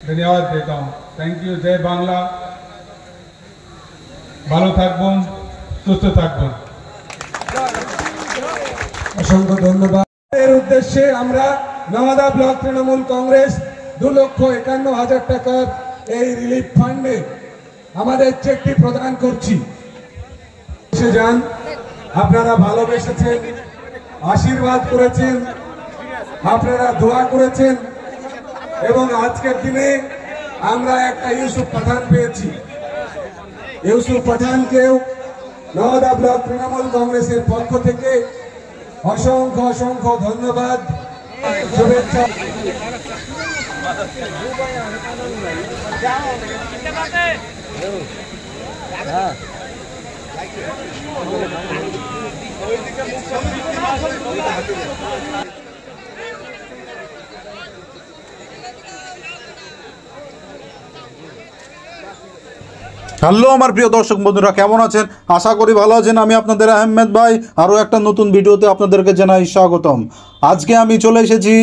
धन्यवाद देता हूँ। Thank you. जय बांग्ला। ভালো থাকবেন, সুস্থ থাকবেন। অসংখ্য ধন্যবাদ। এর উদ্দেশ্যে আমরা নওদা ব্লক তৃণমূল কংগ্রেস 2,51,000 টাকার এই রিলিফ ফান্ডে আমাদের চেকটি প্রদান করছি। যান, আপনারা ভালোবেসেছেন, আশীর্বাদ করেছেন, আপনারা দোয়া করেছেন এবং আজকের দিনে আমরা একটা ইউসুফ পাঠান পেয়েছি। ইউসুফ পাঠানকেও নওদা ব্লক তৃণমূল কংগ্রেসের পক্ষ থেকে অসংখ্য অসংখ্য ধন্যবাদ, শুভেচ্ছা। হ্যালো আমার প্রিয় দর্শক বন্ধুরা, কেমন আছেন? আশা করি ভালো আছেন। আমি আপনাদের আহমেদ ভাই আরও একটা নতুন ভিডিওতে আপনাদেরকে জানাই স্বাগতম। আজকে আমি চলে এসেছি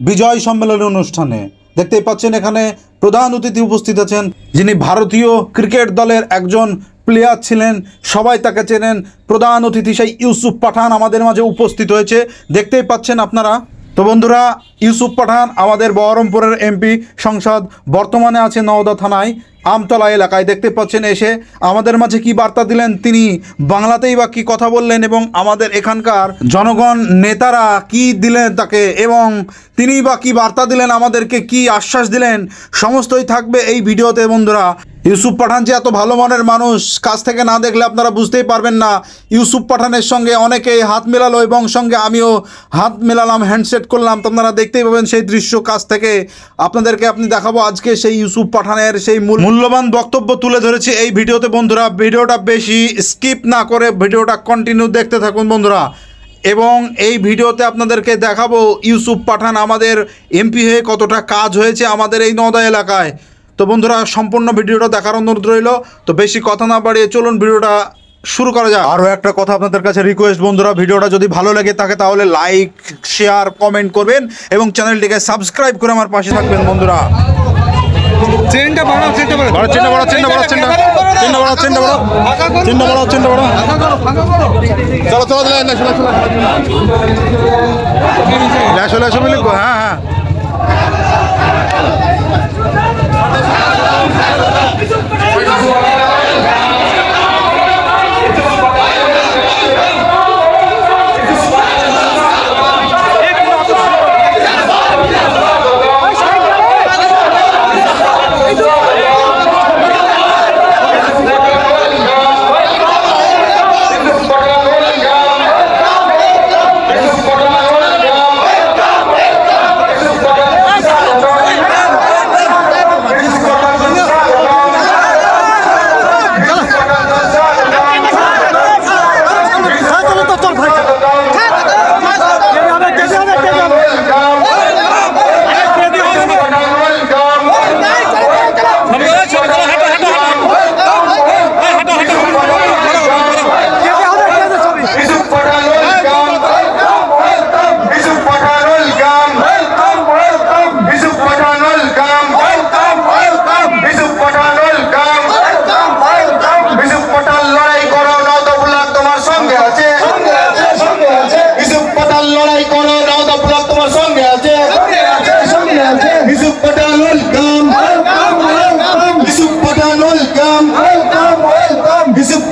বিজয় সম্মেলনী অনুষ্ঠানে। দেখতেই পাচ্ছেন এখানে প্রধান অতিথি উপস্থিত আছেন, যিনি ভারতীয় ক্রিকেট দলের একজন প্লেয়ার ছিলেন, সবাই তাকে চেনেন। প্রধান অতিথি সেই ইউসুফ পাঠান আমাদের মাঝে উপস্থিত হয়েছে, দেখতেই পাচ্ছেন আপনারা। তো বন্ধুরা, ইউসুফ পাঠান আমাদের বহরমপুরের এমপি সংসদ, বর্তমানে আছে নওদা থানায় আমতলা এলাকায়। দেখতে পাচ্ছেন এসে আমাদের মাঝে কি বার্তা দিলেন, তিনি বাংলাতেই বা কী কথা বললেন এবং আমাদের এখানকার জনগণ নেতারা কি দিলেন তাকে, এবং তিনি বা কী বার্তা দিলেন, আমাদেরকে কি আশ্বাস দিলেন, সমস্তই থাকবে এই ভিডিওতে বন্ধুরা। ইউসুফ পাঠান যে এত ভালো মনের মানুষ, কাছ থেকে না দেখলে আপনারা বুঝতেই পারবেন না। ইউসুফ পাঠানের সঙ্গে অনেকেই হাত মেলালো এবং সঙ্গে আমিও হাত মেলালাম, হ্যান্ডশেক করলাম। তো আপনারা দেখতেই পাবেন সেই দৃশ্য কাছ থেকে আপনাদেরকে দেখাবো। আজকে সেই ইউসুফ পাঠানের সেই মূল্যবান বক্তব্য তুলে ধরেছি এই ভিডিওতে বন্ধুরা। ভিডিওটা বেশি স্কিপ না করে ভিডিওটা কন্টিনিউ দেখতে থাকুন বন্ধুরা। এবং এই ভিডিওতে আপনাদেরকে দেখাবো ইউসুফ পাঠান আমাদের এমপি হয়ে কতটা কাজ হয়েছে আমাদের এই নওদা এলাকায়। তো বন্ধুরা, সম্পূর্ণ ভিডিওটা দেখার অনুরোধ রইল। তো বেশি কথা না বাড়িয়ে চলুন ভিডিওটা শুরু করা যাক। আরও একটা কথা আপনাদের কাছে রিকোয়েস্ট বন্ধুরা, ভিডিওটা যদি ভালো লেগে থাকে তাহলে লাইক, শেয়ার, কমেন্ট করবেন এবং চ্যানেলটিকে সাবস্ক্রাইব করে আমার পাশে থাকবেন বন্ধুরা। চেনটা বাড়াও, চেনটা বাড়াও, বড় চেনটা বড়, চেনটা বড়, চেনটা চেনটা বড়, চেনটা বড়, চেনটা বড়, চেনটা বড়। চলো চলো লেশো লেশো মিলে। হ্যাঁ হ্যাঁ,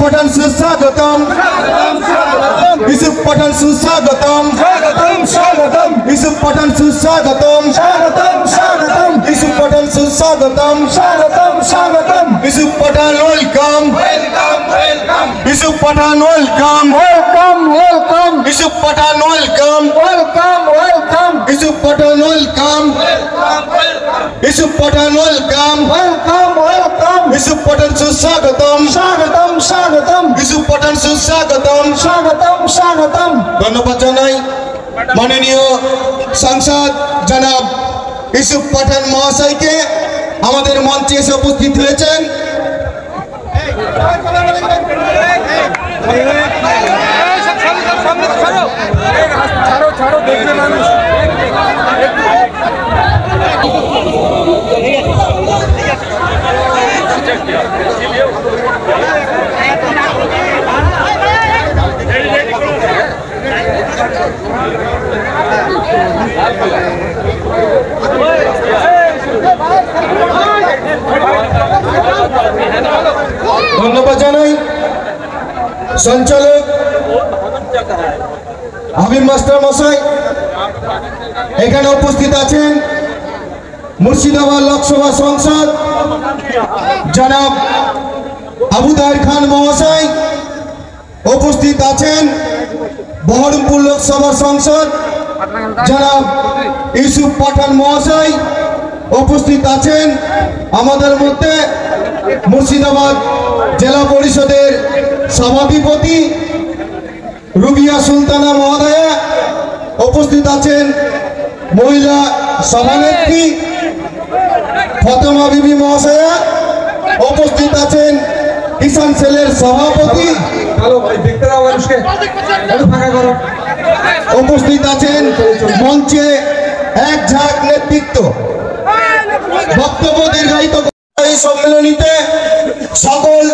পাঠান সুস্বাগতম, ইউসুফ পাঠান সুস্বাগতম, স্বাগতম স্বাগতম, ইউসুফ পাঠান সুস্বাগতম, স্বাগতম স্বাগতম, ইউসুফ পাঠান সুস্বাগতম, স্বাগতম স্বাগতম, ইউসুফ পাঠান ওয়েলকাম, ওয়েলকাম ওয়েলকাম, ইউসুফ পাঠান ওয়েলকাম, ওয়েলকাম ওয়েলকাম, ইউসুফ পাঠান ওয়েলকাম, ওয়েলকাম ওয়েলকাম, ইউসুফ পাঠান ওয়েলকাম, ওয়েলকাম ওয়েলকাম, ইউসুফ পাঠান ওয়েলকাম, ওয়েলকাম ওয়েলকাম, ইউসুফ পাঠান সুস্বাগতম, স্বাগতম স্বাগতম, ইউসুফ পাঠান সুস্বাগতম, স্বাগতম স্বাগতম। ধন্যবাদ জানাই মাননীয় সাংসদ জনাব ইউসুফ পাঠান মহাশয়কে, আমাদের মঞ্চে এসে উপস্থিত হয়েছেন। ছাড়ো ছাড়ো, দেখবে মানুষ। ধন্যবাদ জানাই সঞ্চালক হাবিব মাস্টার মশাই। এখানে উপস্থিত আছেন মুর্শিদাবাদ লোকসভা সংসদ জনাব আবু তাহের খান মহাশয়। উপস্থিত আছেন বহরমপুর লোকসভা সংসদ জনাব ইউসুফ পাঠান মহাশয়। উপস্থিত আছেন আমাদের মধ্যে মুর্শিদাবাদ জেলা পরিষদের সভাধিপতি রুবিয়া সুলতানা মহোদয়া। উপস্থিত আছেন মহিলা সভানেত্রী ফতেমা বিবি মহাশয়া। উপস্থিত আছেন কিষাণ সেলের সভাপতি। উপস্থিত আছেন মঞ্চে এক ঝাঁক নেতৃত্ব। বক্তব্য দীর্ঘায়িত এই সম্মেলনীতে সকল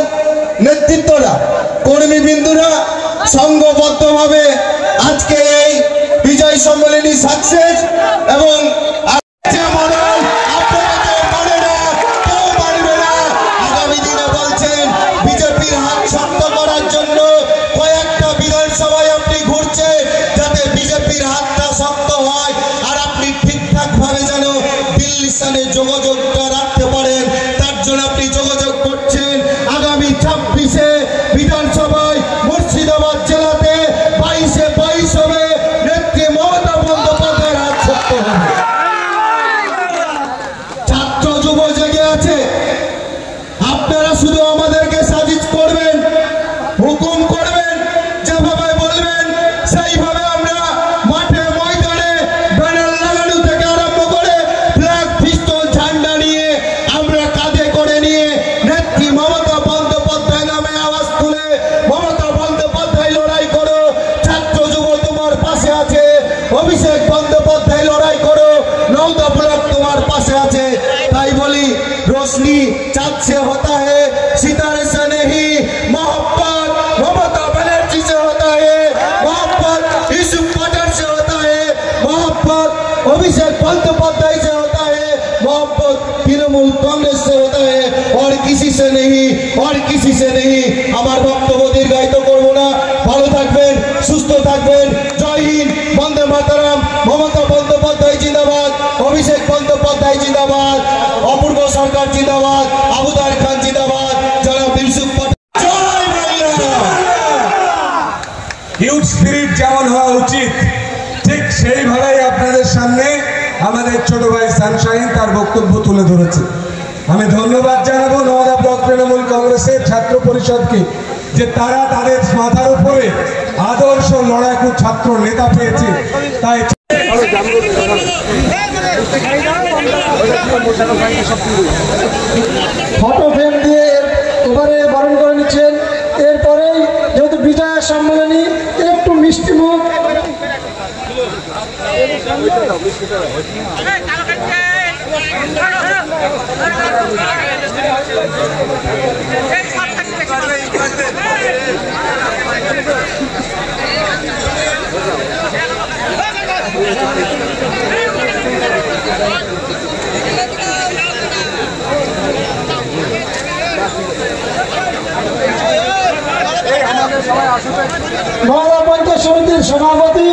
নেতৃত্বরা কর্মীবৃন্দরা সংঘবদ্ধভাবে আজকে এই বিজয় সম্মেলনী সাকসেস এবং আগামী দিনে বলছেন বিজেপির হাত শক্ত করার জন্য কয়েকটা বিধানসভায় আপনি ঘুরছে যাতে বিজেপির হাতটা শক্ত হয় আর আপনি ঠিকঠাক ভাবে যেন দিল্লির সাথে যোগাযোগটা রাখতে পারেন, তার জন্য আপনি যোগাযোগ করছেন। আগামী 26-এ বিধানসভায় মুর্শিদাবাদ জেলাতে 22 হবে নেত্রী মমতা বন্দ্যোপাধ্যায়ের হাত শক্ত হবে। ছাত্র যুব জেগে আছে, আপনারা শুধু আমাদেরকে সাজিশ করবেন, হুকুম করবেন, যেভাবে বলবেন সেইভাবে আমরা মাঠে ময়দানে ব্যানার লাগানো থেকে আরম্ভ করে ফ্ল্যাগ পিস্তল ঝান্ডা নিয়ে আমরা কাঁধে করে নিয়ে নেত্রী মমতা বন্দ্যোপাধ্যায় নামে আওয়াজ তুলে মমতা বন্দ্যোপাধ্যায় লড়াই করো, ছাত্র যুব তোমার পাশে আছে, অভিষেক বন্দ্যোপাধ্যায় লড়াই করো, নওদা ব্লক তোমার পাশে আছে। তাই বলি रोशनी चाँद से होता है, सितारे से नहीं। मोहब्बत ममता बनर्जी से होता है, मोहब्बत यूसुफ पठान से होता है, मोहब्बत अभिषेक बंदोपाध्याय से होता है, मोहब्बत तृणमूल कांग्रेस से होता है और किसी से नहीं, और किसी से नहीं। আমার বক্তব্য দীর্ঘায়িত করব না, ভালো থাকবেন, সুস্থ থাকবেন। জয় হিন্দ, বন্দে মাতরম। মমতা বন্দ্যোপাধ্যায় জিন্দাবাদ, অভিষেক বন্দ্যোপাধ্যায় জিন্দাবাদ, অপূর্ব সরকার জিন্দাবাদ, আবু তাহের খান জিন্দাবাদ, জনাব ইউসুফ পাঠান। জয় বাংলা। হিউজ স্পিরিট যেমন হওয়া উচিত ঠিক সেইভাবেই আপনাদের সামনে আমাদের ছোট ভাই সানশাইন তার বক্তব্য তুলে ধরেছে। আমি ধন্যবাদ জানাবো নওদা ব্লক তৃণমূল কংগ্রেসের ছাত্র পরিষদকে যে তারা তাদের মাথার উপরে আদর্শ লড়াকু ছাত্র নেতা পেয়েছে। তাই ফটো ফ্রেম দিয়ে এবারে বরণ করে নিচ্ছেন। এরপরেই যেহেতু বিজয়ের সম্মেলনী একটু মিষ্টি মুখ নওদা পঞ্চায়েত সমিতির সভাপতি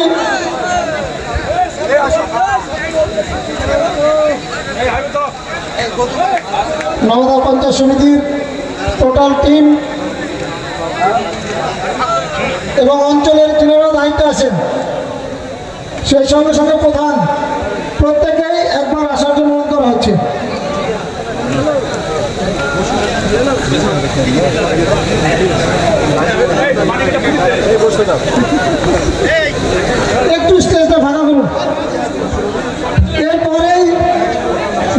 নওদা পঞ্চায়েত সমিতির টোটাল টিম এবং অঞ্চলের যিনারা দায়িত্বে আছেন সেই সঙ্গে সঙ্গে প্রধান প্রত্যেকেই একবার আসার জন্য অনুরোধ করা হচ্ছে। একটু স্টেজটা ফাঁকা করুন। এরপরেই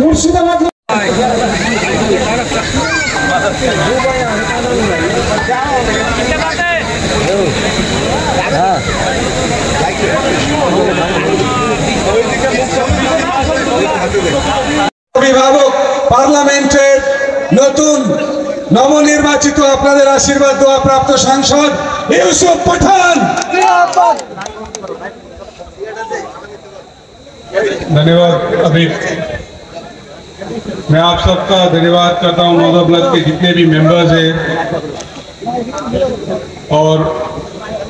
মুর্শিদাবাদ অভিভাবক পার্লামেন্টের নতুন নবনির্বাচিত আপনাদের আশীর্বাদ দোয়া প্রাপ্ত সাংসদ ইউসুফ পাঠান। धन्यवाद अभी मैं आप सबका धन्यवाद करता हूँ नौदा ब्लॉक के जितने भी मेंबर्स हैं और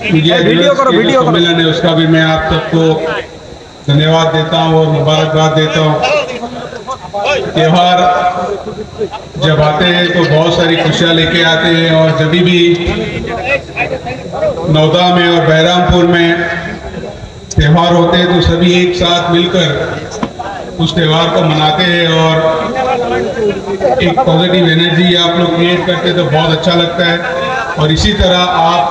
वीडियो सम्मेलन है उसका भी मैं आप सबको धन्यवाद देता हूँ और मुबारकबाद देता हूँ। त्योहार जब आते हैं तो बहुत सारी खुशियाँ लेके आते हैं और जब भी नौदा में और बहरामपुर में त्योहार होते हैं तो सभी एक साथ मिलकर उस त्योहार को मनाते हैं और एक पॉजिटिव एनर्जी आप लोग क्रिएट करते हैं तो बहुत अच्छा लगता है। और इसी तरह आप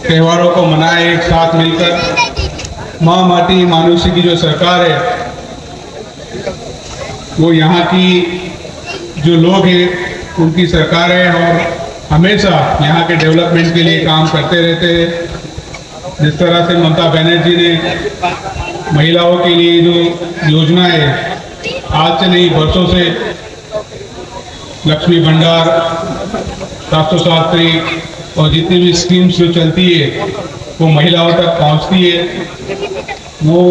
त्योहारों को मनाएं एक साथ मिलकर। माँ माटी मानुषी की जो सरकार है वो यहाँ की जो लोग हैं उनकी सरकार है और हमेशा यहाँ के डेवलपमेंट के लिए काम करते रहते हैं। जिस तरह से ममता बनर्जी ने महिलाओं के लिए जो योजना है आज से नहीं बरसों से लक्ष्मी भंडार 707 और जितनी भी स्कीम्स जो चलती है वो महिलाओं तक पहुंचती है। वो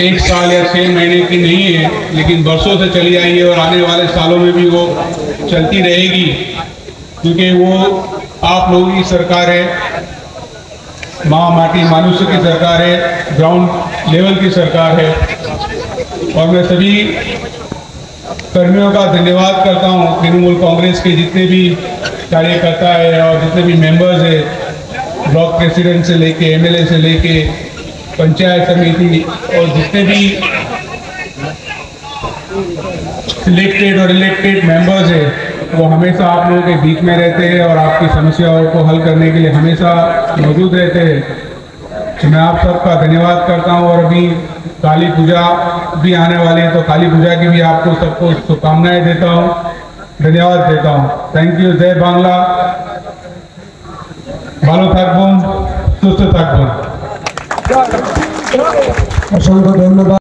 एक साल या 6 महीने की नहीं है लेकिन बरसों से चली आई है और आने वाले सालों में भी वो चलती रहेगी क्योंकि वो आप लोगों की सरकार है, माँ माटी मानुष्य की सरकार है, ग्राउंड लेवल की सरकार है। और मैं सभी कर्मियों का धन्यवाद करता हूँ, तृणमूल कांग्रेस के जितने भी कार्यकर्ता है और जितने भी मेंबर्स है, ब्लॉक प्रेसिडेंट से लेके एमएलए से लेके पंचायत समिति और जितने भी सिलेक्टेड और इलेक्टेड मेंबर्स है वो हमेशा आप लोगों के बीच में रहते हैं और आपकी समस्याओं को हल करने के लिए हमेशा मौजूद रहते हैं। तो मैं आप सबका धन्यवाद करता हूं। और अभी काली पूजा भी आने वाली है तो काली पूजा की भी आपको सबको शुभकामनाएं देता हूं, धन्यवाद देता हूं। Thank you. जय बांग्ला, ভালো থাকবেন, সুস্থ থাকবেন। অসংখ্য ধন্যবাদ।